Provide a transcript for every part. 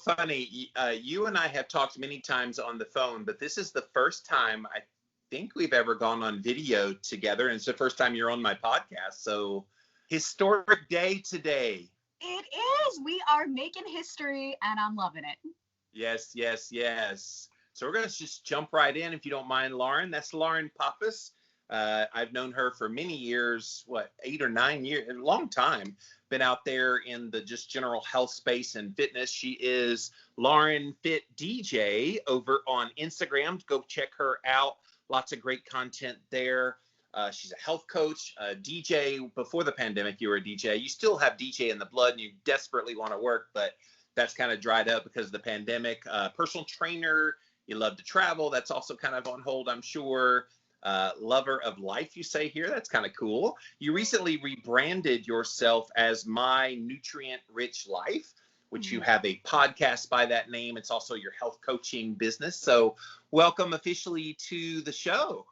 funny. You and I have talked many times on the phone, but this is the first time I think we've ever gone on video together. And it's the first time you're on my podcast. So historic day today. It is. We are making history and I'm loving it. Yes, yes, yes. So we're going to just jump right in, if you don't mind, Lauren. That's Lauren Pappas. I've known her for many years, 8 or 9 years, a long time. Been out there in the just general health space and fitness. She is Lauren Fit DJ over on Instagram. Go check her out. Lots of great content there. She's a health coach, a DJ. Before the pandemic, you were a DJ. You still have DJ in the blood and you desperately want to work, but that's kind of dried up because of the pandemic. Personal trainer. You love to travel. That's also kind of on hold, I'm sure. Lover of life, you say here. That's kind of cool. You recently rebranded yourself as My Nutrient Rich Life, which you have a podcast by that name. It's also your health coaching business. So welcome officially to the show.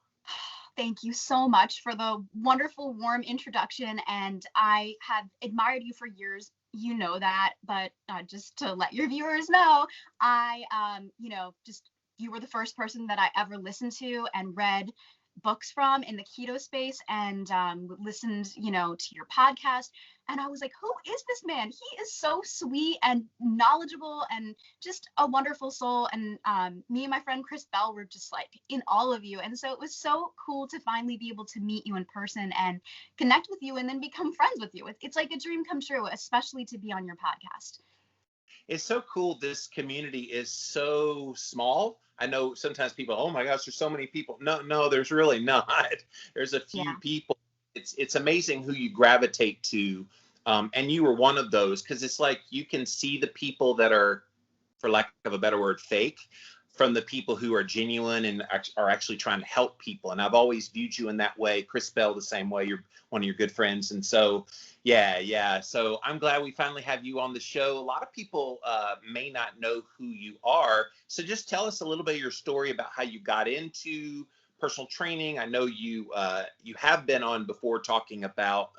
Thank you so much for the wonderful, warm introduction. And I have admired you for years. You know that, but just to let your viewers know, you were the first person that I ever listened to and read books from in the keto space, and listened, to your podcast. And I was like, who is this man? He is so sweet and knowledgeable and just a wonderful soul. And me and my friend Chris Bell were just like in all of you. And so it was so cool to finally be able to meet you in person and connect with you and then become friends with you. It's like a dream come true, especially to be on your podcast. It's so cool. This community is so small. I know sometimes people, oh my gosh, there's so many people. No, there's really not. There's a few people. It's amazing who you gravitate to. And you were one of those, because it's like you can see the people that are, for lack of a better word, fake, from the people who are genuine and are actually trying to help people. And I've always viewed you in that way. Chris Bell, the same way. You're one of your good friends. And so, yeah. So I'm glad we finally have you on the show. A lot of people may not know who you are. So just tell us a little bit of your story about how you got into personal training. I know you have been on before talking about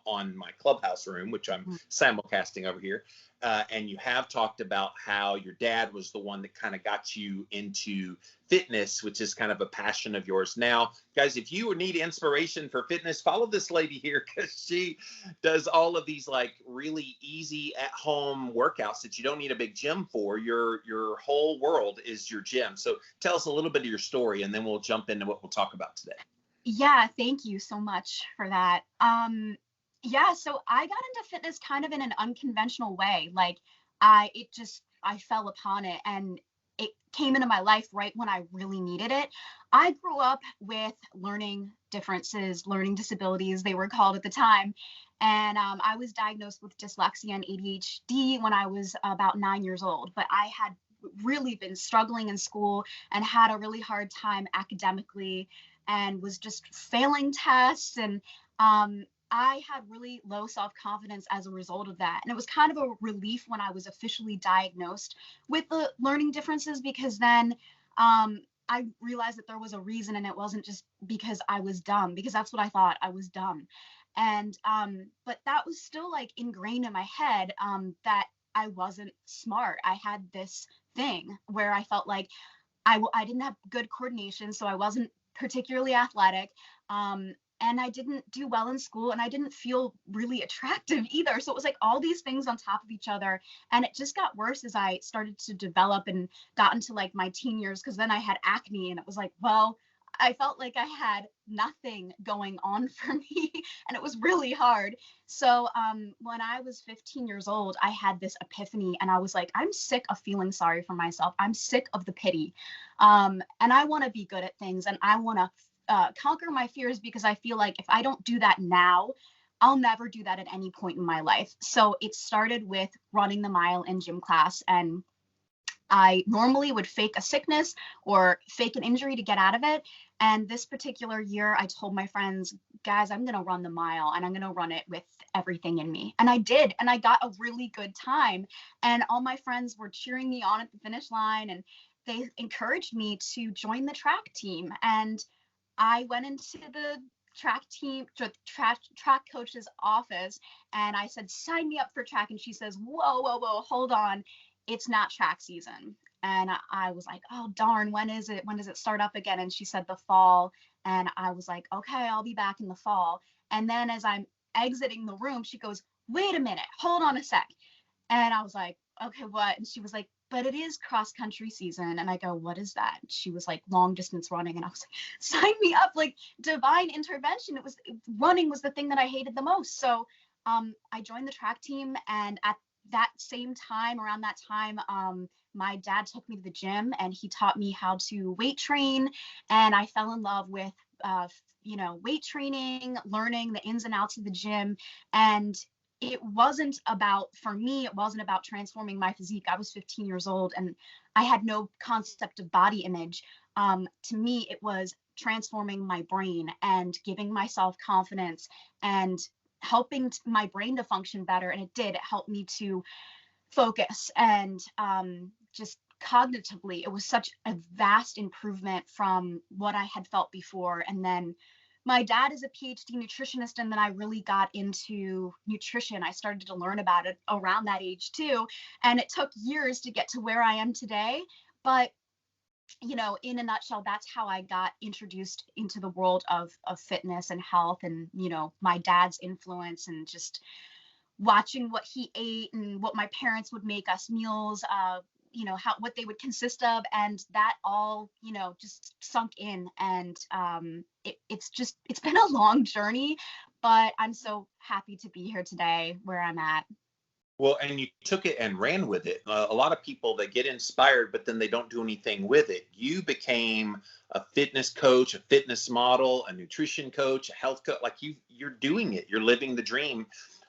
on my Clubhouse room, which I'm simulcasting over here. And you have talked about how your dad was the one that kind of got you into fitness, which is kind of a passion of yours. Now, guys, if you need inspiration for fitness, follow this lady here, because she does all of these like really easy at home workouts that you don't need a big gym for. Your whole world is your gym. So tell us a little bit of your story, and then we'll jump into what we'll talk about today. Yeah, thank you so much for that. Yeah, so I got into fitness kind of in an unconventional way. Like I fell upon it and it came into my life right when I really needed it. I grew up with learning differences, learning disabilities, they were called at the time. And I was diagnosed with dyslexia and ADHD when I was about 9 years old. But I had really been struggling in school and had a really hard time academically and was just failing tests. And I had really low self-confidence as a result of that. And it was kind of a relief when I was officially diagnosed with the learning differences, because then I realized that there was a reason, and it wasn't just because I was dumb, because that's what I thought, I was dumb. And but that was still like ingrained in my head, that I wasn't smart. I had this thing where I felt like I didn't have good coordination, so I wasn't particularly athletic. And I didn't do well in school, and I didn't feel really attractive either. So it was like all these things on top of each other. And it just got worse as I started to develop and got into like my teen years, because then I had acne, and it was like, well, I felt like I had nothing going on for me, and it was really hard. So when I was 15 years old, I had this epiphany, and I was like, I'm sick of feeling sorry for myself. I'm sick of the pity. And I want to be good at things, and I want to conquer my fears, because I feel like if I don't do that now, I'll never do that at any point in my life. So it started with running the mile in gym class, and I normally would fake a sickness or fake an injury to get out of it. And this particular year, I told my friends, guys, I'm going to run the mile, and I'm going to run it with everything in me. And I did. And I got a really good time. And all my friends were cheering me on at the finish line, and they encouraged me to join the track team. And I went into the track coach's office, and I said, sign me up for track. And she says, whoa, hold on. it's not track season. And I was like, oh, darn, when is it? When does it start up again? And she said the fall. And I was like, okay, I'll be back in the fall. And then as I'm exiting the room, she goes, wait a minute, hold on a sec. And I was like, okay, what? And she was like, but it is cross country season. And I go, what is that? She was like, long distance running. And I was like, sign me up, like divine intervention. Running was the thing that I hated the most. So I joined the track team. And at that same time, around that time, my dad took me to the gym and he taught me how to weight train. And I fell in love with, weight training, learning the ins and outs of the gym. And for me, it wasn't about transforming my physique. I was 15 years old and I had no concept of body image. To me, it was transforming my brain and giving myself confidence and helping my brain to function better. And it did. It helped me to focus and just cognitively. It was such a vast improvement from what I had felt before. And then my dad is a PhD nutritionist, and then I really got into nutrition. I started to learn about it around that age too. And it took years to get to where I am today. But, in a nutshell, that's how I got introduced into the world of fitness and health and, my dad's influence and just watching what he ate and what my parents would make us meals, what they would consist of, and that all just sunk in. And it's been a long journey, but I'm so happy to be here today where I'm at. Well, and you took it and ran with it. A lot of people, they get inspired, but then they don't do anything with it. You became a fitness coach, a fitness model, a nutrition coach, a health coach. Like you're doing it. You're living the dream.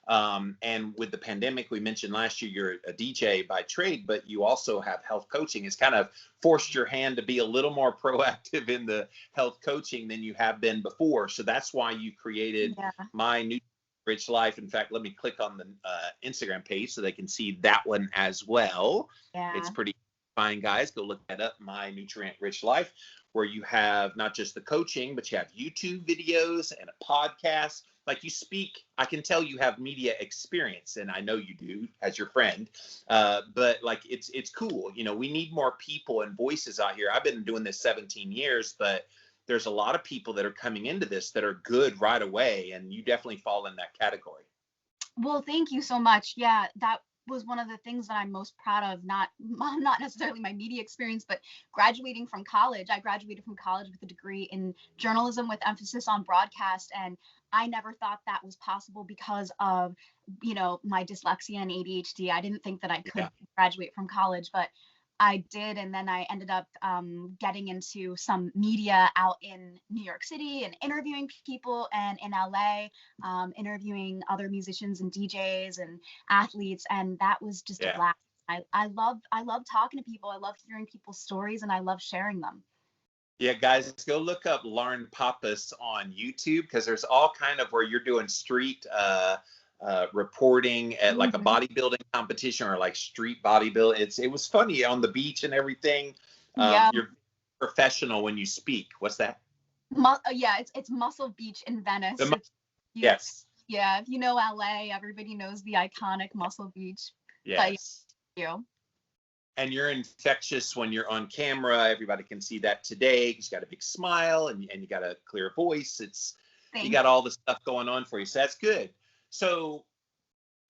And with the pandemic, we mentioned last year, you're a DJ by trade, but you also have health coaching. It's kind of forced your hand to be a little more proactive in the health coaching than you have been before. So that's why you created My New Rich Life. In fact, let me click on the Instagram page so they can see that one as well. Yeah. It's pretty fine, guys. Go look that up, My Nutrient Rich Life, where you have not just the coaching, but you have YouTube videos and a podcast. Like you speak, I can tell you have media experience, and I know you do as your friend. But like it's cool. We need more people and voices out here. I've been doing this 17 years, but there's a lot of people that are coming into this that are good right away, and you definitely fall in that category. Well, thank you so much. Yeah, that was one of the things that I'm most proud of, not necessarily my media experience, but graduating from college. I graduated from college with a degree in journalism with emphasis on broadcast. And I never thought that was possible because of, my dyslexia and ADHD. I didn't think that I could graduate from college, but I did. And then I ended up getting into some media out in New York City and interviewing people, and in LA, interviewing other musicians and DJs and athletes. And that was just a blast. I love talking to people. I love hearing people's stories, and I love sharing them. Yeah, guys, go look up Lauren Pappas on YouTube, because there's all kind of where you're doing street reporting at like a bodybuilding competition or like street bodybuilding. It was funny on the beach and everything. You're professional when you speak. What's that? It's Muscle Beach in Venice. Yes. Yeah, if you know LA, everybody knows the iconic Muscle Beach. Yes. But, you. And you're infectious when you're on camera. Everybody can see that today because you got a big smile and you got a clear voice. You got all the stuff going on for you. So that's good. So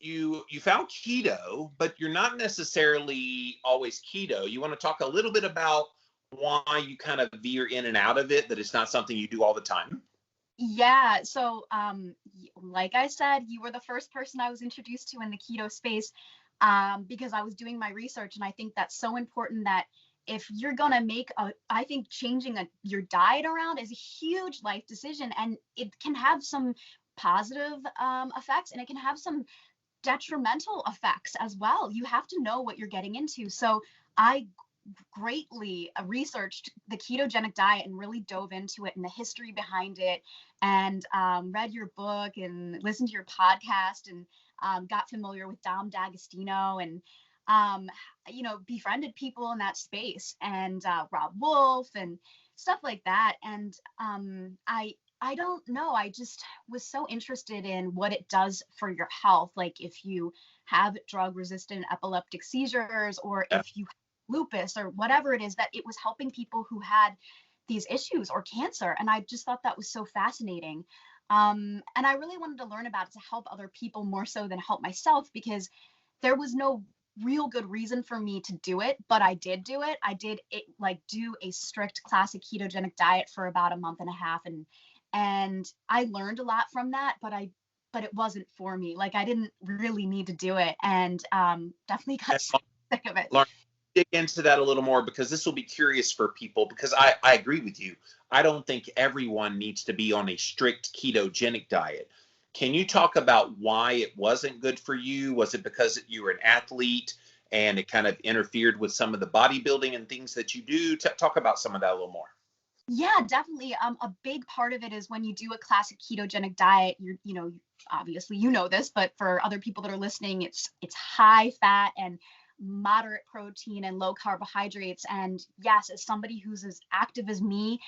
you found keto, but you're not necessarily always keto. You want to talk a little bit about why you kind of veer in and out of it, that it's not something you do all the time? Yeah. So, like I said, you were the first person I was introduced to in the keto space, because I was doing my research. And I think that's so important that if you're going to I think changing your diet around is a huge life decision, and it can have some positive effects, and it can have some detrimental effects as well. You have to know what you're getting into. So I greatly researched the ketogenic diet and really dove into it and the history behind it, and read your book and listened to your podcast, and got familiar with Dom D'Agostino, and befriended people in that space, and Rob Wolf and stuff like that. And I don't know, I just was so interested in what it does for your health. Like if you have drug resistant epileptic seizures, or Yeah. if you have lupus or whatever it is, that it was helping people who had these issues or cancer. And I just thought that was so fascinating. And I really wanted to learn about it to help other people more so than help myself, because there was no real good reason for me to do it, but I did do it. I did it, like, do a strict classic ketogenic diet for about a month and a half, and I learned a lot from that, but it wasn't for me. Like, I didn't really need to do it, and definitely got And sick of it. Lauren, dig into that a little more, because this will be curious for people, because I agree with you. I don't think everyone needs to be on a strict ketogenic diet. Can you talk about why it wasn't good for you? Was it because you were an athlete and it kind of interfered with some of the bodybuilding and things that you do? Talk about some of that a little more. Yeah, definitely. A big part of it is when you do a classic ketogenic diet, obviously you know this, but for other people that are listening, it's high fat and moderate protein and low carbohydrates. And yes, as somebody who's as active as me,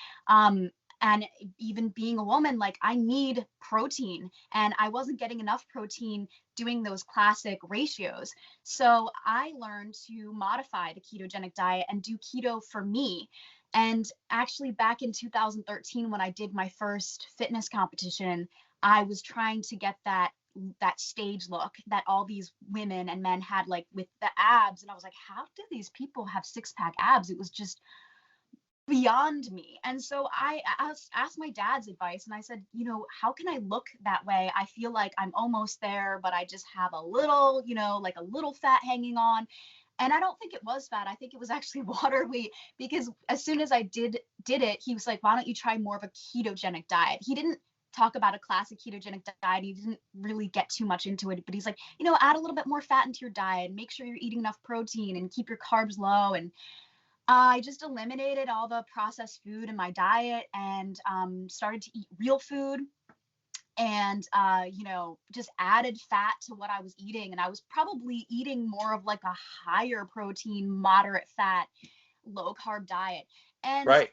and even being a woman, like, I need protein, and I wasn't getting enough protein doing those classic ratios. So I learned to modify the ketogenic diet and do keto for me. And actually, back in 2013, when I did my first fitness competition, I was trying to get that stage look that all these women and men had, like, with the abs. And I was like, how do these people have six-pack abs? It was just beyond me. And so I asked my dad's advice, and I said, how can I look that way? I feel like I'm almost there, but I just have a little, like a little fat hanging on. And I don't think it was fat. I think it was actually water weight, because as soon as I did it, he was like, why don't you try more of a ketogenic diet? He didn't talk about a classic ketogenic diet. He didn't really get too much into it, but he's like, add a little bit more fat into your diet, make sure you're eating enough protein and keep your carbs low. And I just eliminated all the processed food in my diet, and started to eat real food, and just added fat to what I was eating. And I was probably eating more of like a higher protein, moderate fat, low carb diet. And Right.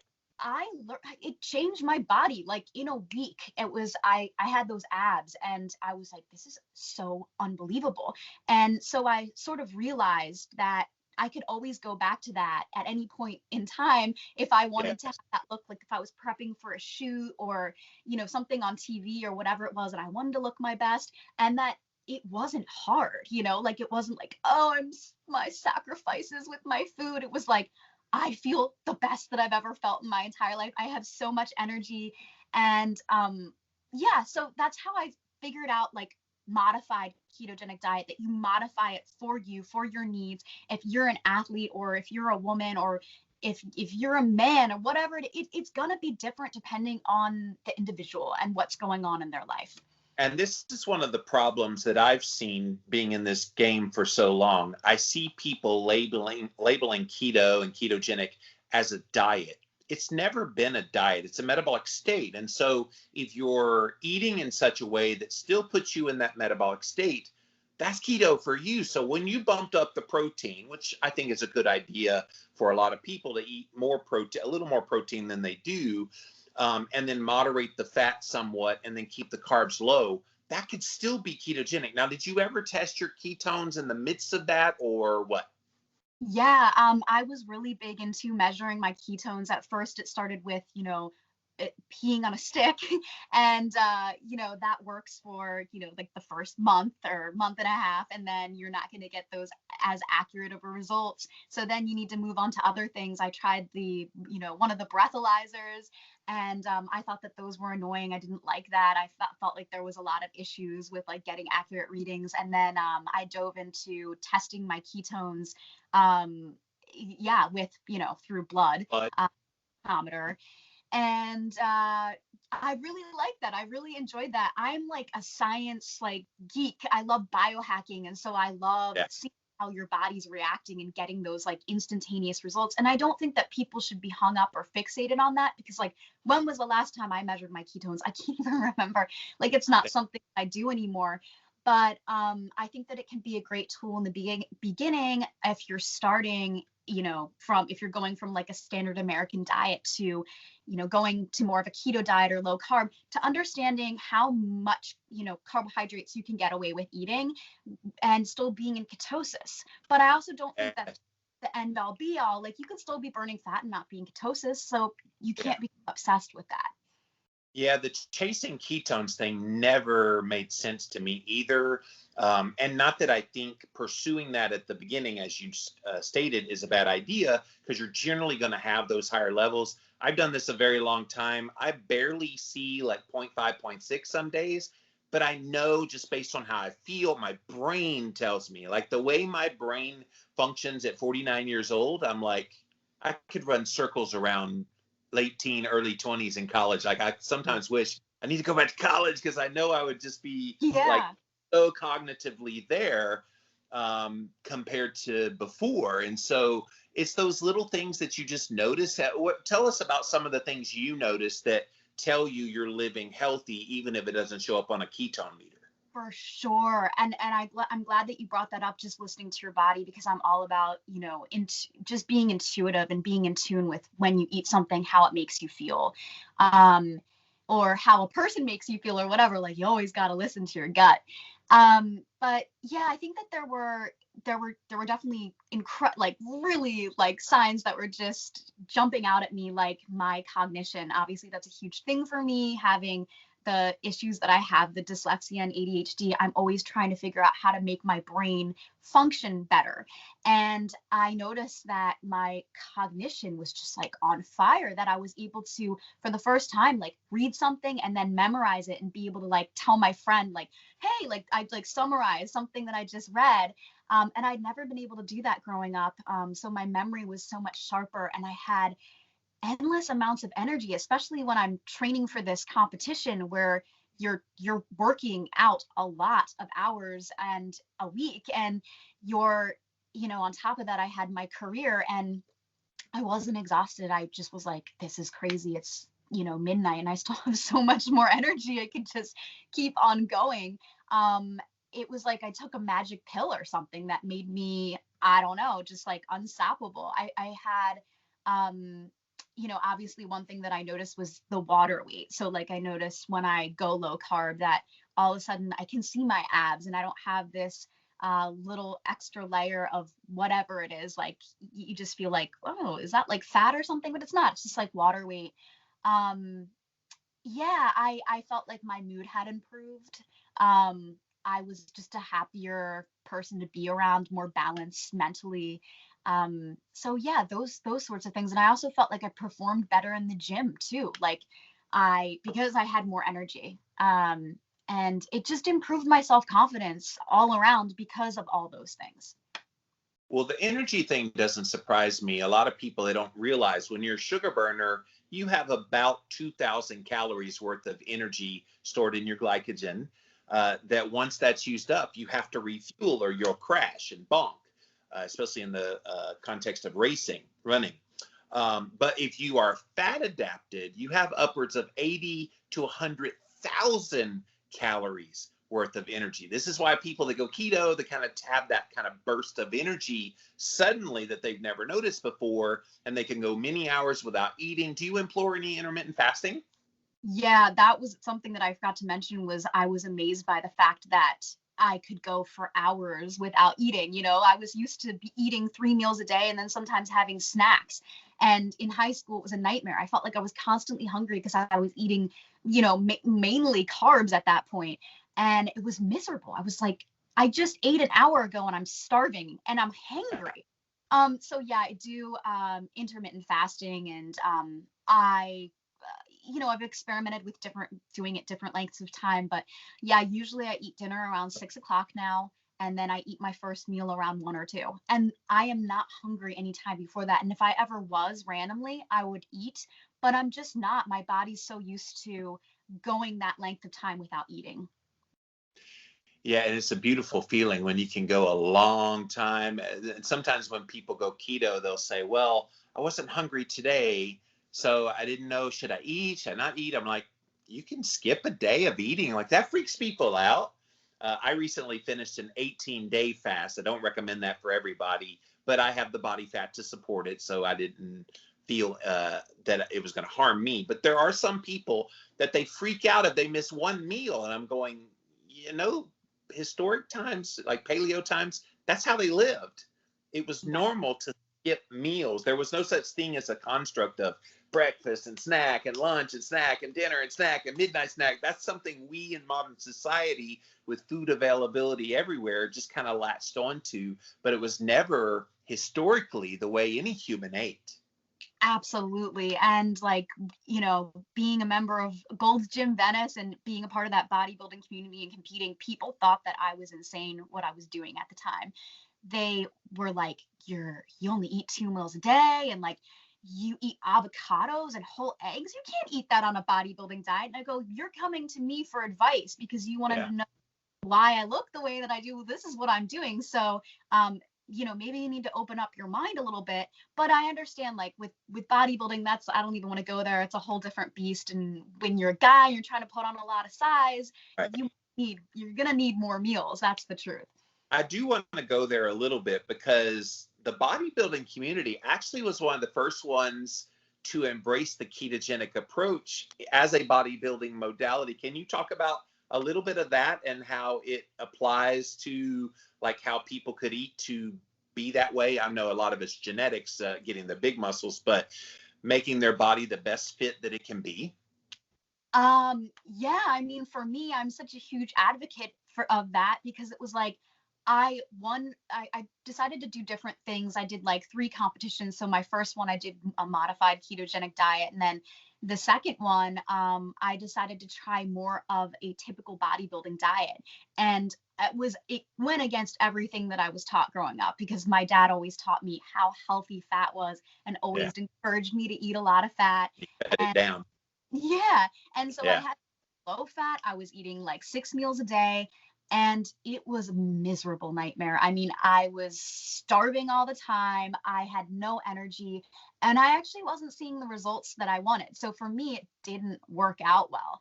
it changed my body like in a week. I had those abs, and I was like, this is so unbelievable. And so I sort of realized that I could always go back to that at any point in time if I wanted to have that look, like if I was prepping for a shoot, or something on TV or whatever it was, and I wanted to look my best. And that it wasn't hard, like, it wasn't like, oh, my sacrifices with my food. It was like, I feel the best that I've ever felt in my entire life. I have so much energy. And yeah, so that's how I figured out, like, modified ketogenic diet, that you modify it for you, for your needs. If you're an athlete, or if you're a woman, or if you're a man, or whatever, it's gonna be different depending on the individual and what's going on in their life. And this is one of the problems that I've seen being in this game for so long. I see people labeling keto and ketogenic as a diet. It's never been a diet. It's a metabolic state. And so if you're eating in such a way that still puts you in that metabolic state, that's keto for you. So when you bumped up the protein, which I think is a good idea for a lot of people to eat more protein, a little more protein than they do, and then moderate the fat somewhat, and then keep the carbs low, that could still be ketogenic. Now, did you ever test your ketones in the midst of that, or what? Yeah, I was really big into measuring my ketones. At first, it started with, peeing on a stick, and that works for, like the first month or month and a half, and then you're not going to get those as accurate of a results. So then you need to move on to other things. I tried one of the breathalyzers, and I thought that those were annoying. I didn't like that. I felt like there was a lot of issues with, like, getting accurate readings. And then I dove into testing my ketones, yeah, with, through blood, But thermometer. And I really like that. I really enjoyed that. I'm like a science, like, geek. I love biohacking, and so I love yeah, seeing how your body's reacting and getting those, like, instantaneous results. And I don't think that people should be hung up or fixated on that, because, like, when was the last time I measured my ketones? I can't even remember. Like, it's not something I do anymore. But I think that it can be a great tool in the beginning if you're starting from if you're going from like a standard American diet to, going to more of a keto diet or low carb, to understanding how much, carbohydrates you can get away with eating and still being in ketosis. But I also don't think that's the end all be all. Like, you can still be burning fat and not be in ketosis. So you Yeah. can't be obsessed with that. Yeah, the chasing ketones thing never made sense to me either. And not that I think pursuing that at the beginning, as you stated, is a bad idea, because you're generally going to have those higher levels. I've done this a very long time. I barely see like 0.5, 0.6 some days, but I know just based on how I feel, my brain tells me, like the way my brain functions at 49 years old, I'm like, I could run circles around late teen, early 20s in college. Like, I sometimes wish I need to go back to college, because I know I would just be like Yeah. so cognitively there, compared to before. And so it's those little things that you just notice. Tell us about some of the things you notice that tell you you're living healthy, even if it doesn't show up on a ketone meter. For sure. And I'm glad that you brought that up, just listening to your body, because I'm all about, just being intuitive and being in tune with when you eat something, how it makes you feel, um, or how a person makes you feel, or whatever. Like, you always got to listen to your gut. But yeah, I think that there were definitely like really like signs that were just jumping out at me, like my cognition. Obviously, that's a huge thing for me, having the issues that I have, the dyslexia and ADHD. I'm always trying to figure out how to make my brain function better. And I noticed that my cognition was just like on fire, that I was able to, for the first time, like read something and then memorize it and be able to like tell my friend, like, hey, like I'd like summarize something that I just read. And I'd never been able to do that growing up. So my memory was so much sharper, and I had endless amounts of energy, especially when I'm training for this competition where you're working out a lot of hours and a week, and you're, on top of that, I had my career, and I wasn't exhausted. I just was like, this is crazy. It's, midnight, and I still have so much more energy. I could just keep on going. It was like I took a magic pill or something that made me, I don't know, just like unstoppable. I had, obviously one thing that I noticed was the water weight. So like I noticed when I go low carb that all of a sudden I can see my abs, and I don't have this little extra layer of whatever it is. Like, you just feel like, oh, is that like fat or something? But it's not. It's just like water weight. Um, yeah, I felt like my mood had improved. I was just a happier person to be around, more balanced mentally. So yeah, those sorts of things. And I also felt like I performed better in the gym too. Like, because I had more energy. And it just improved my self-confidence all around because of all those things. Well, the energy thing doesn't surprise me. A lot of people, they don't realize when you're a sugar burner, you have about 2,000 calories worth of energy stored in your glycogen. That once that's used up, you have to refuel or you'll crash and bonk, especially in the context of running. But if you are fat adapted, you have upwards of 80 to 100,000 calories worth of energy. This is why people that go keto, they kind of have that kind of burst of energy suddenly that they've never noticed before, and they can go many hours without eating. Do you employ any intermittent fasting? Yeah, that was something that I forgot to mention. Was I was amazed by the fact that I could go for hours without eating. I was used to be eating 3 meals a day and then sometimes having snacks. And in high school, it was a nightmare. I felt like I was constantly hungry because I was eating, mainly carbs at that point. And it was miserable. I was like, I just ate an hour ago and I'm starving and I'm hangry. So yeah, I do intermittent fasting, and I've experimented with doing it different lengths of time, but yeah, usually I eat dinner around 6 o'clock now, and then I eat my first meal around 1 or 2, and I am not hungry anytime before that. And if I ever was randomly, I would eat, but I'm just not. My body's so used to going that length of time without eating. Yeah, and it's a beautiful feeling when you can go a long time. And sometimes when people go keto, they'll say, well, I wasn't hungry today, so I didn't know, should I eat, should I not eat? I'm like, you can skip a day of eating. Like, that freaks people out. I recently finished an 18-day fast. I don't recommend that for everybody, but I have the body fat to support it, so I didn't feel that it was going to harm me. But there are some people that they freak out if they miss one meal, and I'm going, historic times, like paleo times, that's how they lived. It was normal to skip meals. There was no such thing as a construct of breakfast and snack and lunch and snack and dinner and snack and midnight snack. That's something we in modern society, with food availability everywhere, just kind of latched onto, but it was never historically the way any human ate. Absolutely. And like, being a member of Gold's Gym Venice and being a part of that bodybuilding community and competing, people thought that I was insane what I was doing at the time. They were like, you only eat 2 meals a day, and like, you eat avocados and whole eggs. You can't eat that on a bodybuilding diet. And I go, you're coming to me for advice because you want to know why I look the way that I do. This is what I'm doing. So, maybe you need to open up your mind a little bit. But I understand, like with bodybuilding, I don't even want to go there. It's a whole different beast. And when you're a guy, you're trying to put on a lot of size, you're going to need more meals. That's the truth. I do want to go there a little bit because the bodybuilding community actually was one of the first ones to embrace the ketogenic approach as a bodybuilding modality. Can you talk about a little bit of that and how it applies to like how people could eat to be that way? I know a lot of it's genetics, getting the big muscles, but making their body the best fit that it can be. Yeah, I mean, for me, I'm such a huge advocate of that, because it was like, I decided to do different things. I did like 3 competitions. So my first one, I did a modified ketogenic diet. And then the second one, I decided to try more of a typical bodybuilding diet. And it went against everything that I was taught growing up, because my dad always taught me how healthy fat was and always encouraged me to eat a lot of fat. Cut it down. Yeah. And so I had low fat. I was eating like 6 meals a day. And it was a miserable nightmare. I mean, I was starving all the time. I had no energy, and I actually wasn't seeing the results that I wanted. So for me, it didn't work out well.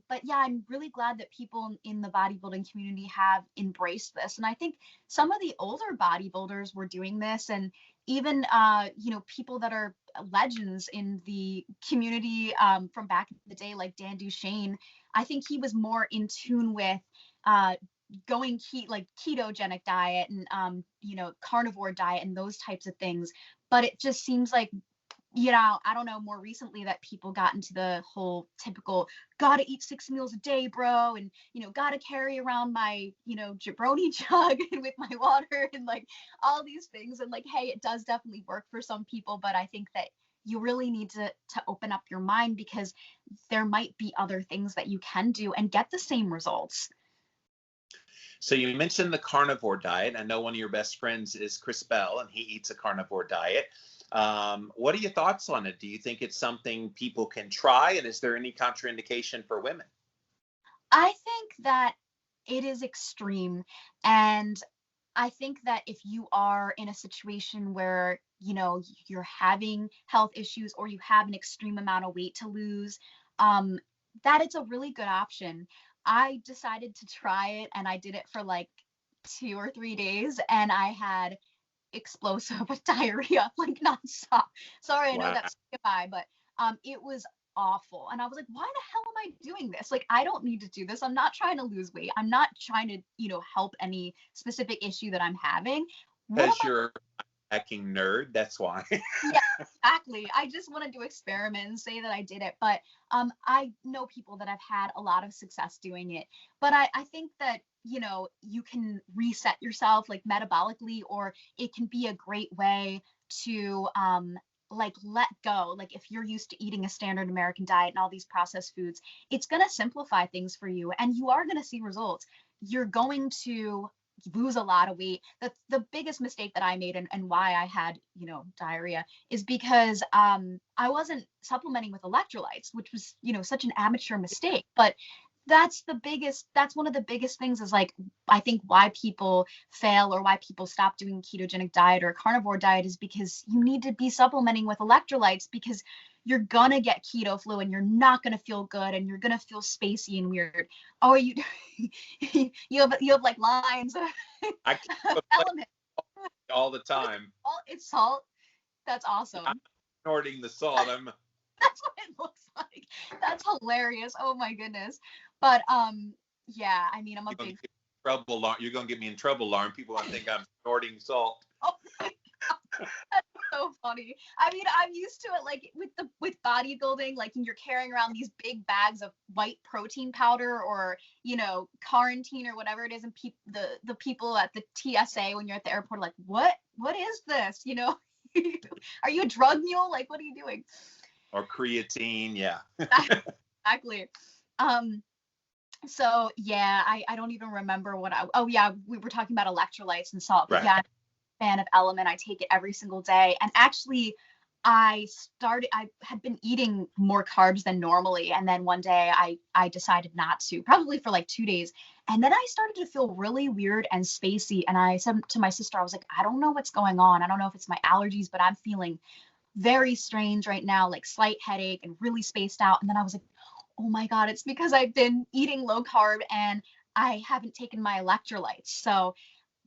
But yeah, I'm really glad that people in the bodybuilding community have embraced this. And I think some of the older bodybuilders were doing this, and even, people that are legends in the community from back in the day, like Dan Duchesne. I think he was more in tune with going ketogenic diet and carnivore diet and those types of things. But it just seems like, I don't know, more recently that people got into the whole typical gotta eat 6 meals a day, bro, and gotta carry around my jabroni jug with my water and like all these things. And like, hey, it does definitely work for some people, but I think that you really need to open up your mind, because there might be other things that you can do and get the same results. So you mentioned the carnivore diet. I know one of your best friends is Chris Bell, and he eats a carnivore diet. What are your thoughts on it? Do you think it's something people can try? And is there any contraindication for women? I think that it is extreme. And I think that if you are in a situation where, you're having health issues or you have an extreme amount of weight to lose, that it's a really good option. I decided to try it, and I did it for like 2 or 3 days, and I had explosive diarrhea, like nonstop. Sorry, I know that's goodbye, but it was awful. And I was like, why the hell am I doing this? Like, I don't need to do this. I'm not trying to lose weight. I'm not trying to, help any specific issue that I'm having. Because you're a hacking nerd, that's why. Yeah, exactly. I just wanted to experiment and say that I did it. But I know people that have had a lot of success doing it. But I think that, you can reset yourself like metabolically, or it can be a great way to like let go. Like if you're used to eating a standard American diet and all these processed foods, it's going to simplify things for you, and you are going to see results. You're going to lose a lot of weight. The biggest mistake that I made, and why I had, diarrhea, is because I wasn't supplementing with electrolytes, which was, such an amateur mistake. But that's one of the biggest things, is like, I think why people fail or why people stop doing ketogenic diet or carnivore diet is because you need to be supplementing with electrolytes, because you're gonna get keto flu and you're not gonna feel good and you're gonna feel spacey and weird. Oh, you have like lines of I elements. all the time. Oh, it's salt. That's I'm awesome. snorting the salt. I'm That's what it looks like. That's hilarious. Oh my goodness. But yeah, I mean, I'm a you're gonna big get me in trouble, Lauren. You're gonna get me in trouble, Lauren. People want to think I'm snorting salt. oh my God, that's so funny. I mean, I'm used to it like with bodybuilding, like when you're carrying around these big bags of white protein powder or, quarantine or whatever it is, and the people at the TSA when you're at the airport are like, what is this? Are you a drug mule? Like, what are you doing? Or creatine, yeah. Exactly. Um, so yeah, I don't even remember oh yeah, we were talking about electrolytes and salt, but Right. yeah, I'm a fan of Element. I take it every single day. And actually I had been eating more carbs than normally. And then one day I decided not to, probably for like 2 days. And then I started to feel really weird and spacey. And I said to my sister, I was like, I don't know what's going on. I don't know if it's my allergies, but I'm feeling very strange right now, like slight headache and really spaced out. And then I was like, oh my God, it's because I've been eating low carb and I haven't taken my electrolytes. So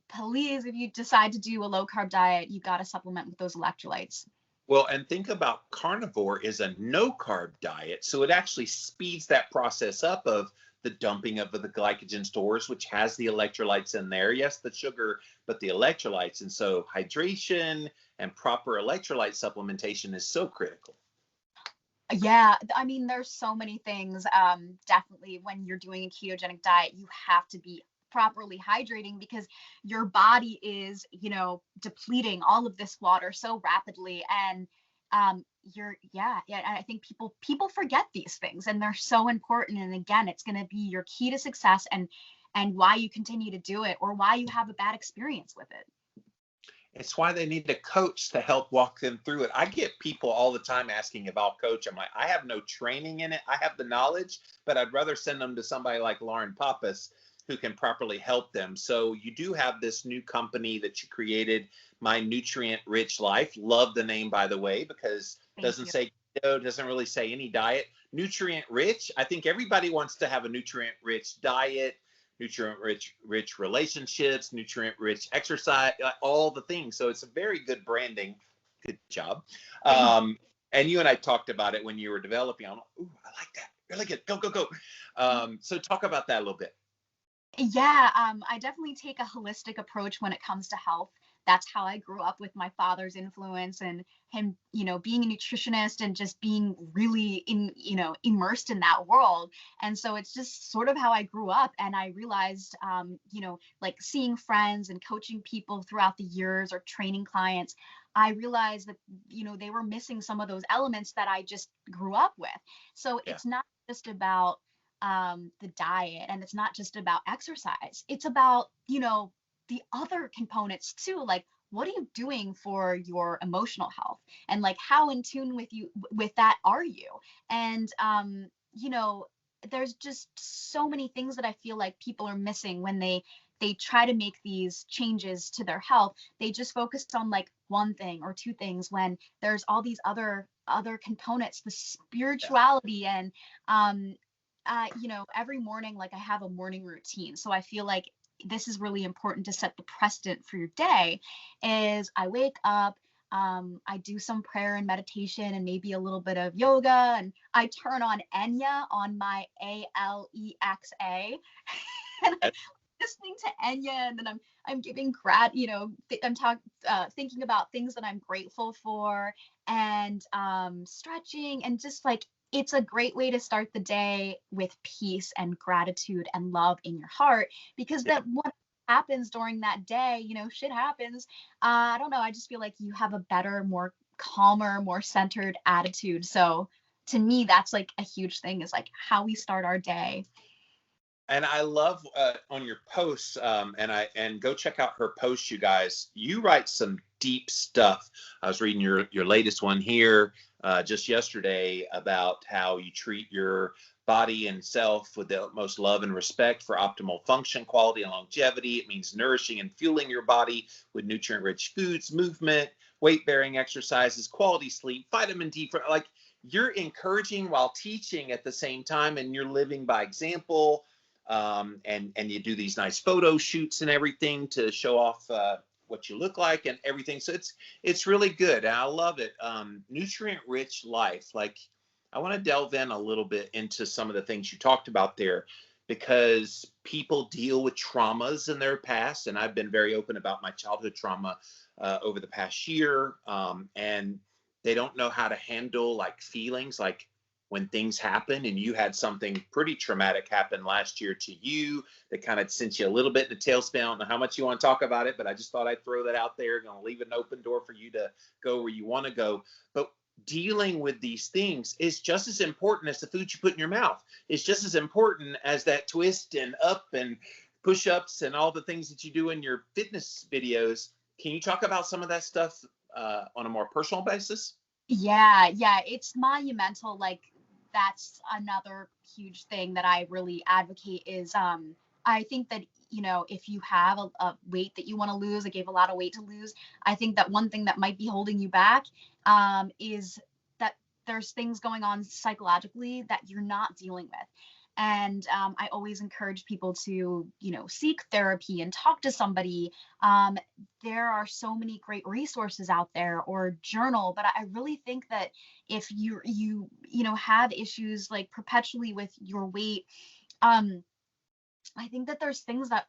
please, if you decide to do a low carb diet, you got to supplement with those electrolytes. Well, and think about carnivore is a no carb diet. So it actually speeds that process up of the dumping of the glycogen stores, which has the electrolytes in there. Yes, the sugar, but the electrolytes. And so hydration and proper electrolyte supplementation is so critical. Yeah, I mean, there's so many things. Definitely, when you're doing a ketogenic diet, you have to be properly hydrating because your body is, depleting all of this water so rapidly, and yeah. I think people forget these things, and they're so important. And again, it's going to be your key to success, and why you continue to do it, or why you have a bad experience with it. It's why they need a coach to help walk them through it. I get people all the time asking about coach. I'm like, I have no training in it. I have the knowledge, but I'd rather send them to somebody like Lauren Pappas who can properly help them. So you do have this new company that you created, My Nutrient Rich Life. Love the name, by the way, because it doesn't say keto, doesn't really say any diet. Nutrient rich. I think everybody wants to have a nutrient rich diet, nutrient rich relationships, nutrient rich exercise, all the things. So it's a very good branding. Good job. And you and I talked about it when you were developing. I'm like, ooh, I like that. Really good. Go. So talk about that a little bit. Yeah, I definitely take a holistic approach when it comes to health. That's how I grew up with my father's influence and him, being a nutritionist and just being really immersed in that world. And so it's just sort of how I grew up. And I realized, like seeing friends and coaching people throughout the years or training clients, I realized that, they were missing some of those elements that I just grew up with. So Yeah. it's not just about the diet, and it's not just about exercise. It's about, the other components too, like what are you doing for your emotional health, and like how in tune with that are you? And there's just so many things that I feel like people are missing when they try to make these changes to their health. They just focus on like one thing or two things when there's all these other components, the spirituality. And every morning, like I have a morning routine. So I feel like this is really important to set the precedent for your day. Is I wake up, I do some prayer and meditation and maybe a little bit of yoga, and I turn on Enya on my Alexa, and I'm listening to Enya, and then I'm giving I'm thinking about things that I'm grateful for, and stretching, and just like it's a great way to start the day with peace and gratitude and love in your heart, because Yeah. that what happens during that day, shit happens. I don't know. I just feel like you have a better, more calmer, more centered attitude. So to me, that's like a huge thing, is like how we start our day. And I love on your posts, and go check out her posts, you guys. You write some deep stuff. I was reading your latest one here just yesterday about how you treat your body and self with the utmost love and respect for optimal function, quality, and longevity. It means nourishing and fueling your body with nutrient-rich foods, movement, weight-bearing exercises, quality sleep, vitamin D. Like you're encouraging while teaching at the same time, and you're living by example. And you do these nice photo shoots and everything to show off what you look like and everything. So it's really good. And I love it. Nutrient rich life. Like, I want to delve in a little bit into some of the things you talked about there, because people deal with traumas in their past. And I've been very open about my childhood trauma over the past year. And they don't know how to handle like feelings, like when things happen. And you had something pretty traumatic happen last year to you that kind of sent you a little bit in the tailspin. I don't know how much you want to talk about it, but I just thought I'd throw that out there. Going to leave an open door for you to go where you want to go. But dealing with these things is just as important as the food you put in your mouth. It's just as important as that twist and up and push-ups and all the things that you do in your fitness videos. Can you talk about some of that stuff on a more personal basis? Yeah, it's monumental. Like, that's another huge thing that I really advocate is I think that, if you have a weight that you want to lose, like you have a lot of weight to lose, I think that one thing that might be holding you back is that there's things going on psychologically that you're not dealing with. And I always encourage people to, seek therapy and talk to somebody. There are so many great resources out there, or journal. But I really think that if you have issues like perpetually with your weight, I think that there's things that,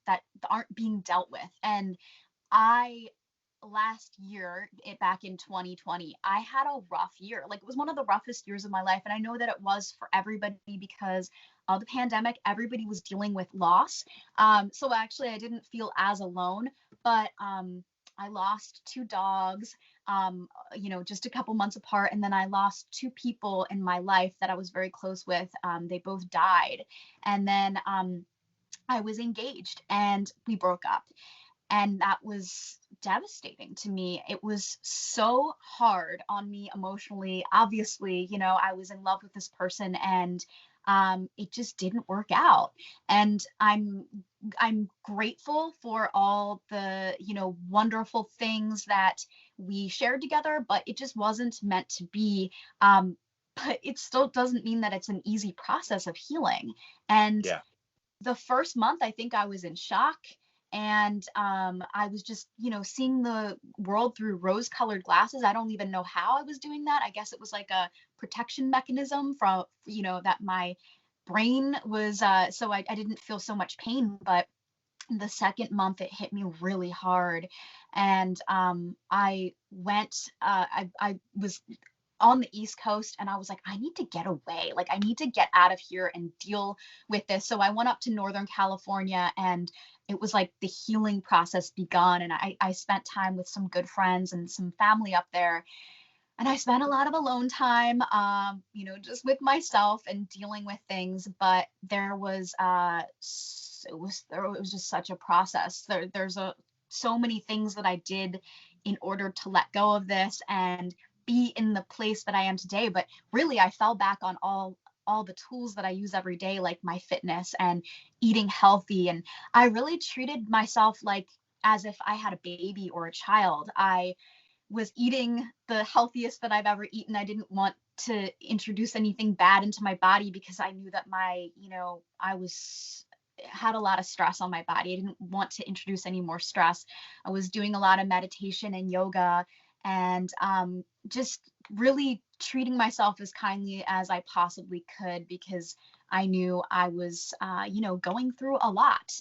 that aren't being dealt with. And I last year, back in 2020, I had a rough year. Like, it was one of the roughest years of my life. And I know that it was for everybody because of the pandemic. Everybody was dealing with loss. So actually, I didn't feel as alone. But I lost 2 dogs, just a couple months apart. And then I lost 2 people in my life that I was very close with. They both died. And then I was engaged and we broke up. And that was devastating to me. It was so hard on me emotionally. Obviously, I was in love with this person, and it just didn't work out. And I'm grateful for all the, wonderful things that we shared together, but it just wasn't meant to be. But it still doesn't mean that it's an easy process of healing. And Yeah. the first month, I think I was in shock. And I was just, seeing the world through rose-colored glasses. I don't even know how I was doing that. I guess it was like a protection mechanism from, that my brain was, so I didn't feel so much pain. But the second month, it hit me really hard. And I was on the East Coast, and I was like, I need to get away. Like, I need to get out of here and deal with this. So I went up to Northern California, and it was like the healing process begun. And I spent time with some good friends and some family up there. And I spent a lot of alone time, just with myself and dealing with things. But there was, it was just such a process. There's so many things that I did in order to let go of this and be in the place that I am today. But really, I fell back on all the tools that I use every day, like my fitness and eating healthy. And I really treated myself like as if I had a baby or a child. I was eating the healthiest that I've ever eaten. I didn't want to introduce anything bad into my body because I knew that had a lot of stress on my body. I didn't want to introduce any more stress. I was doing a lot of meditation and yoga, and just really treating myself as kindly as I possibly could, because I knew I was, going through a lot.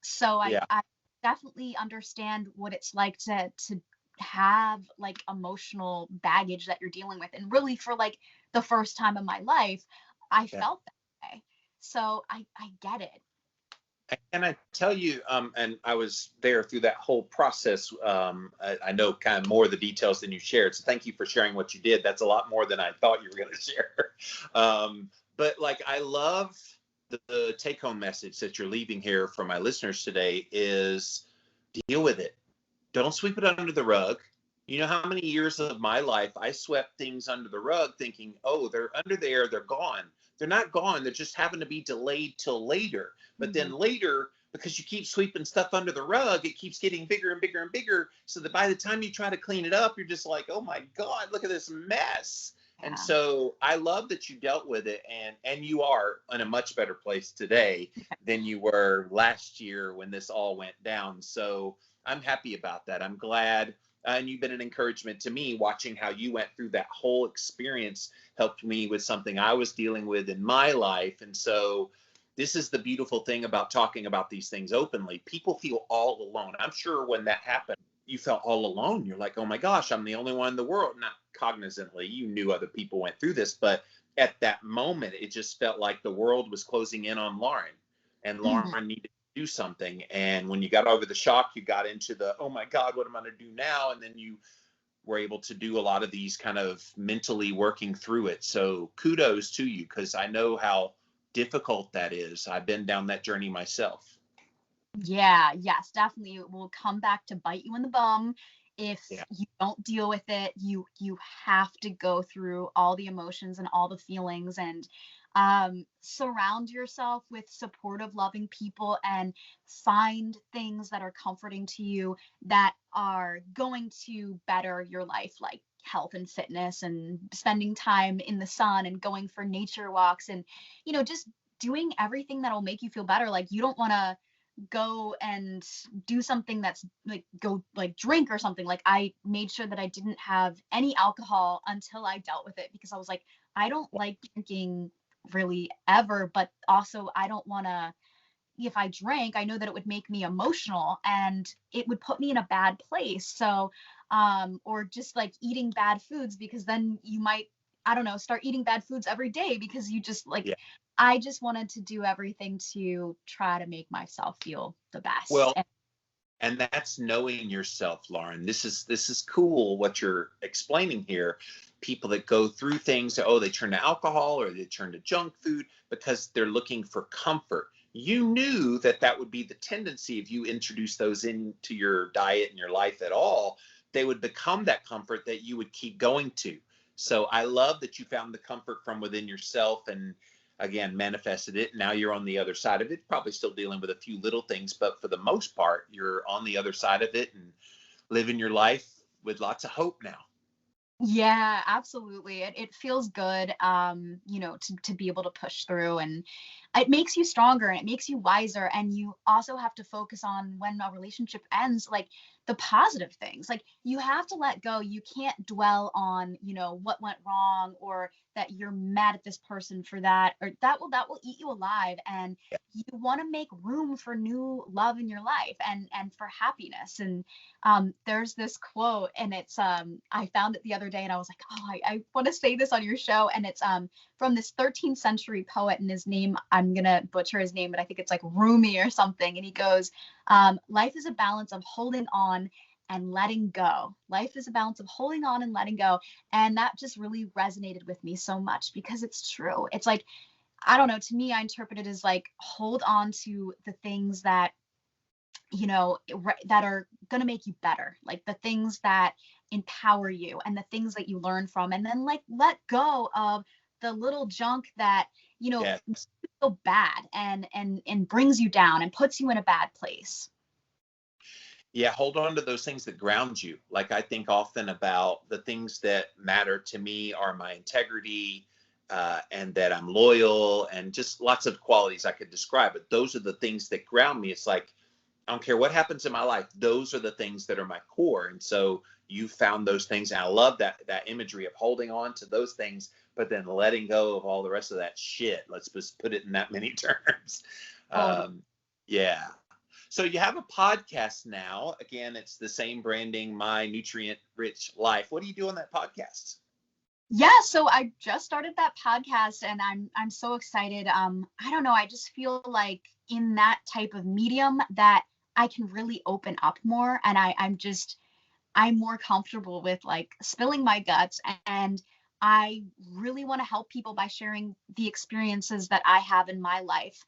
So Yeah. I definitely understand what it's like to have like emotional baggage that you're dealing with. And really, for like the first time in my life, I Yeah. felt that way. So I get it. And I tell you, and I was there through that whole process. I know kind of more of the details than you shared. So thank you for sharing what you did. That's a lot more than I thought you were going to share. But like, I love the take-home message that you're leaving here for my listeners today is deal with it. Don't sweep it under the rug. You know how many years of my life I swept things under the rug thinking, oh, they're under there, they're gone. They're not gone. They're just having to be delayed till later. But then later, because you keep sweeping stuff under the rug, it keeps getting bigger and bigger and bigger. So that by the time you try to clean it up, you're just like, oh my God, look at this mess. Yeah. And so I love that you dealt with it, and you are in a much better place today than you were last year when this all went down. So I'm happy about that. I'm glad. And you've been an encouragement to me. Watching how you went through that whole experience helped me with something I was dealing with in my life. And so this is the beautiful thing about talking about these things openly. People feel all alone. I'm sure when that happened, you felt all alone. You're like, oh my gosh, I'm the only one in the world. Not cognizantly, you knew other people went through this, but at that moment, it just felt like the world was closing in on Lauren, and Mhm. Lauren needed to do something. And when you got over the shock, you got into the, oh my God, what am I going to do now? And then you were able to do a lot of these kind of mentally working through it. So kudos to you, because I know how difficult that is. I've been down that journey myself. Yeah, yes, definitely. It will come back to bite you in the bum if Yeah. you don't deal with it. You have to go through all the emotions and all the feelings, and surround yourself with supportive, loving people, and find things that are comforting to you that are going to better your life, like health and fitness and spending time in the sun and going for nature walks, and just doing everything that'll make you feel better. Like, you don't want to go and do something that's like, go like drink or something. Like, I made sure that I didn't have any alcohol until I dealt with it, because I was like, I don't like drinking really ever, but also I don't want to, if I drank, I know that it would make me emotional and it would put me in a bad place. So, or just like eating bad foods, because then you might, I don't know, start eating bad foods every day because you just like, Yeah. I just wanted to do everything to try to make myself feel the best. Well, and that's knowing yourself, Lauren. This is cool what you're explaining here. People that go through things, oh, they turn to alcohol or they turn to junk food because they're looking for comfort. You knew that that would be the tendency if you introduce those into your diet and your life at all. They would become that comfort that you would keep going to. So I love that you found the comfort from within yourself and again manifested it. Now you're on the other side of it, probably still dealing with a few little things, but for the most part you're on the other side of it and living your life with lots of hope now. Yeah, absolutely. It feels good, to be able to push through, and it makes you stronger and it makes you wiser. And you also have to focus on, when a relationship ends, like the positive things. Like, you have to let go. You can't dwell on, what went wrong, or that you're mad at this person for that, or that will eat you alive. And you want to make room for new love in your life, and for happiness. And there's this quote, and it's I found it the other day, and I was like, oh, I want to say this on your show. And it's from this 13th century poet, and his name, I'm gonna butcher his name, but I think it's like Rumi or something. And he goes, life is a balance of holding on and letting go. Life is a balance of holding on and letting go. And that just really resonated with me so much, because it's true. It's like, I don't know, to me, I interpret it as like, hold on to the things that, that are going to make you better, like the things that empower you and the things that you learn from, and then like let go of the little junk that, Yeah. makes you feel bad, and brings you down and puts you in a bad place. Yeah, hold on to those things that ground you. Like I think often about the things that matter to me are my integrity, and that I'm loyal, and just lots of qualities I could describe. But those are the things that ground me. It's like I don't care what happens in my life. Those are the things that are my core. And so you found those things. And I love that imagery of holding on to those things, but then letting go of all the rest of that shit. Let's just put it in that many terms. Totally. Yeah. So you have a podcast now. Again, it's the same branding, My Nutrient Rich Life. What do you do on that podcast? Yeah, so I just started that podcast, and I'm so excited. I don't know, I just feel like in that type of medium that I can really open up more, and I'm more comfortable with like spilling my guts, and I really want to help people by sharing the experiences that I have in my life,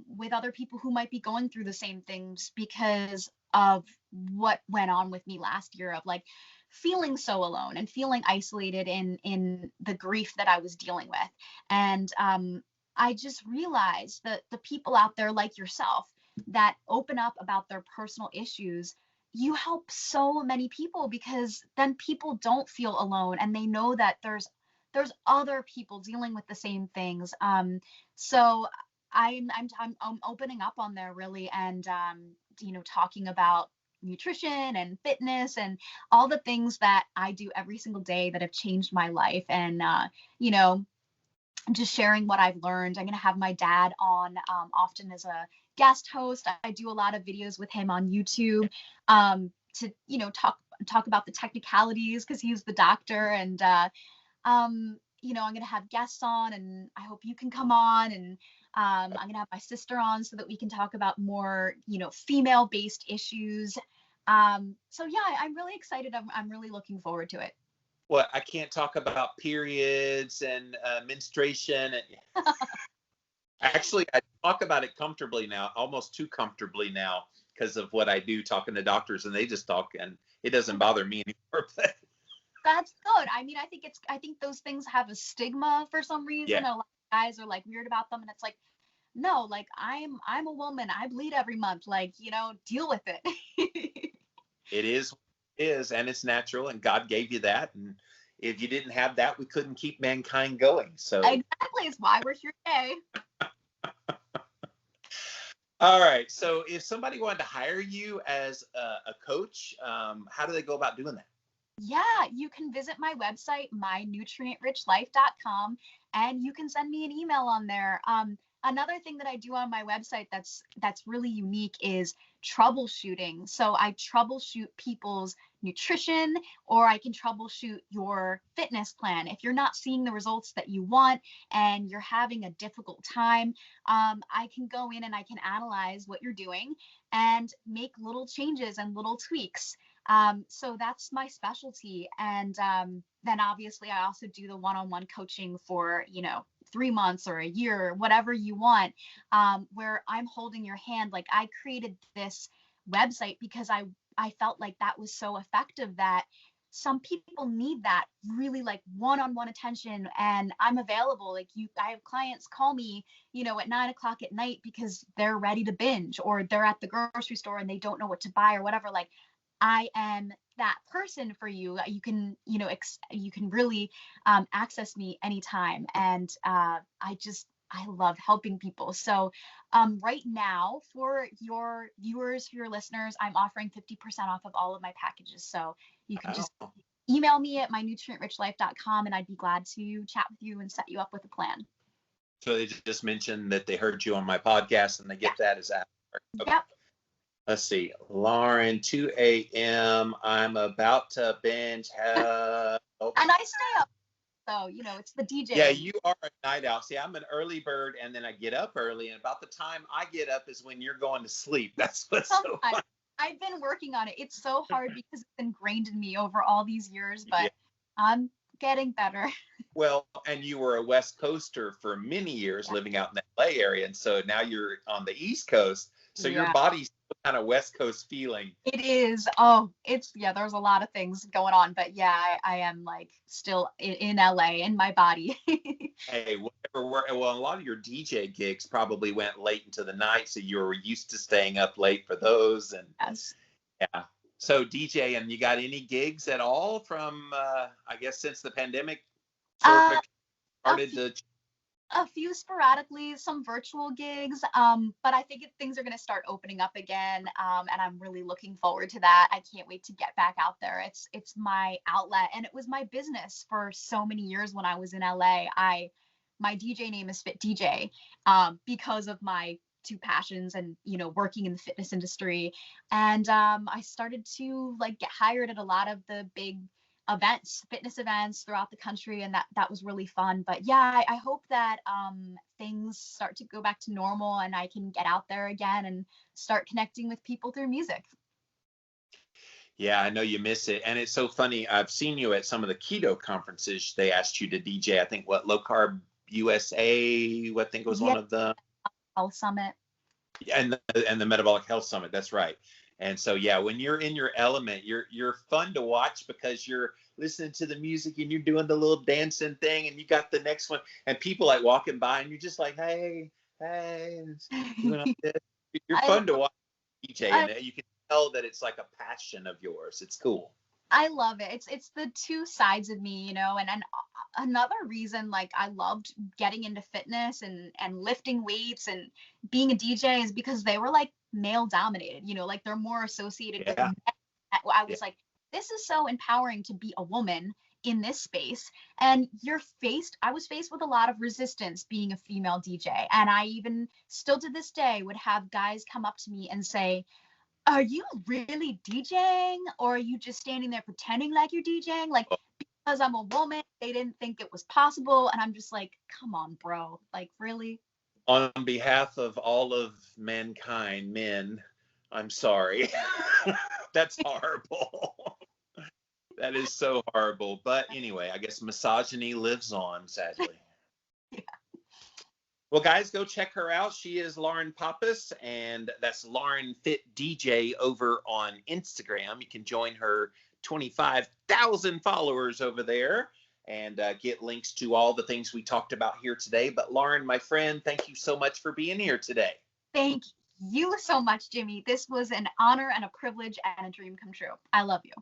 with other people who might be going through the same things because of what went on with me last year, of like feeling so alone and feeling isolated in the grief that I was dealing with. And I just realized that the people out there like yourself that open up about their personal issues, you help so many people, because then people don't feel alone, and they know that there's other people dealing with the same things. So I'm opening up on there, really, and talking about nutrition and fitness and all the things that I do every single day that have changed my life. And, you know, just sharing what I've learned. I'm going to have my dad on often as a guest host. I do a lot of videos with him on YouTube to, you know, talk about the technicalities because he's the doctor. And, you know, I'm going to have guests on, and I hope you can come on. And I'm going to have my sister on so that we can talk about more, you know, female-based issues. So yeah, I'm really excited. I'm really looking forward to it. Well, I can't talk about periods and menstruation. Actually, I talk about it comfortably now, almost too comfortably now, because of what I do talking to doctors, and they just talk, and it doesn't bother me anymore. But that's good. I mean, I think those things have a stigma for some reason. yeah, A lot of guys are like weird about them, and it's like, no, like I'm a woman. I bleed every month. Like, you know, deal with it. it is what it is, and it's natural, and God gave you that. And if you didn't have that, we couldn't keep mankind going. So exactly, it's why we're here today. All right. So if somebody wanted to hire you as a coach, how do they go about doing that? Yeah, you can visit my website, mynutrientrichlife.com, and you can send me an email on there. Another thing that I do on my website that's really unique is troubleshooting. So I troubleshoot people's nutrition, or I can troubleshoot your fitness plan. If you're not seeing the results that you want and you're having a difficult time, I can go in and I can analyze what you're doing and make little changes and little tweaks. So that's my specialty. And then obviously I also do the one-on-one coaching for, you know, 3 months or a year, whatever you want, where I'm holding your hand. Like, I created this website because I felt like that was so effective, that some people need that really like one-on-one attention, and I'm available. Like, I have clients call me, you know, at 9 o'clock at night because they're ready to binge, or they're at the grocery store and they don't know what to buy or whatever. Like, I am that person for you. You can, you know, you can really access me anytime. And I love helping people. So right now, for your viewers, for your listeners, I'm offering 50% off of all of my packages. So you can just email me at mynutrientrichlife.com, and I'd be glad to chat with you and set you up with a plan. So they just mentioned that they heard you on my podcast, and they get that as that. Okay. Yep. Let's see, Lauren, 2 a.m. I'm about to binge. And I stay up, so you know, it's the DJ. Yeah, you are a night owl. See, I'm an early bird, and then I get up early, and about the time I get up is when you're going to sleep. That's what's so fun. I've been working on it. It's so hard because it's ingrained in me over all these years, but yeah. I'm getting better. Well, and you were a West Coaster for many years, living out in the LA area, and so now you're on the East Coast. So your body's kind of West Coast feeling. It is. Oh, there's a lot of things going on, but yeah, I am like still in LA in my body. Hey, whatever. Well, a lot of your DJ gigs probably went late into the night, so you were used to staying up late for those. And yes. Yeah. So DJ, and you got any gigs at all from, I guess, since the pandemic sort of started to? A few sporadically, some virtual gigs, but I think things are going to start opening up again, and I'm really looking forward to that. I can't wait to get back out there. It's my outlet, and it was my business for so many years when I was in LA. My DJ name is Fit DJ, because of my two passions and, you know, working in the fitness industry. And I started to like get hired at a lot of the big fitness events throughout the country, and that was really fun. But yeah, I hope that things start to go back to normal and I can get out there again and start connecting with people through music. Yeah, I know you miss it. And it's so funny. I've seen you at some of the keto conferences. They asked you to DJ. I think Low Carb USA, I think was one of the Health Summit. And the Metabolic Health Summit. That's right. And so, yeah, when you're in your element, you're fun to watch because you're listening to the music and you're doing the little dancing thing, and you got the next one, and people like walking by, and you're just like, hey, doing all this. You're fun to watch DJ, and you can tell that it's like a passion of yours. It's cool. I love it. It's the two sides of me, and another reason like I loved getting into fitness and lifting weights and being a DJ is because they were like male dominated, like they're more associated with Yeah. men. I Yeah. was like, this is so empowering to be a woman in this space. And I was faced with a lot of resistance being a female DJ. And I even still to this day would have guys come up to me and say, are you really DJing or are you just standing there pretending like you're DJing? Like, because I'm a woman, they didn't think it was possible. And I'm just like, come on, bro. Like, really? On behalf of all of mankind, men, I'm sorry. That's horrible. That is so horrible. But anyway, I guess misogyny lives on, sadly. Yeah. Well, guys, go check her out. She is Lauren Pappas, and that's Lauren Fit DJ over on Instagram. You can join her 25,000 followers over there and get links to all the things we talked about here today. But Lauren, my friend, thank you so much for being here today. Thank you so much, Jimmy. This was an honor and a privilege and a dream come true. I love you.